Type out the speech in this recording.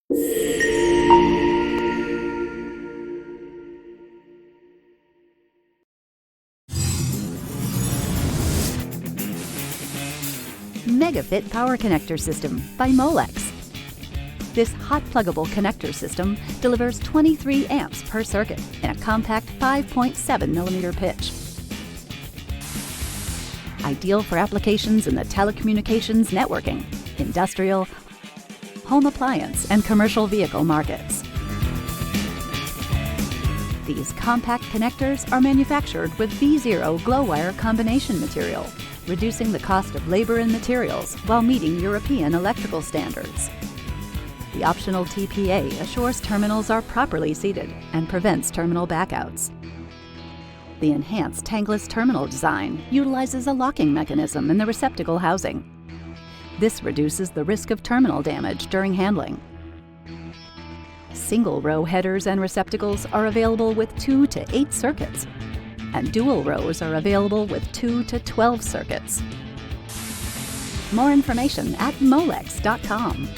Mega-Fit Power Connector System by Molex. This hot pluggable connector system delivers 23 amps per circuit in a compact 5.7mm pitch. Ideal for applications in the telecommunications, networking, industrial, home appliance, and commercial vehicle markets. These compact connectors are manufactured with V0 glow wire combination material, reducing the cost of labor and materials while meeting European electrical standards. The optional TPA assures terminals are properly seated and prevents terminal backouts. The enhanced tankless terminal design utilizes a locking mechanism in the receptacle housing. This reduces the risk of terminal damage during handling. Single row headers and receptacles are available with 2 to 8 circuits, and dual rows are available with 2 to 12 circuits. More information at molex.com.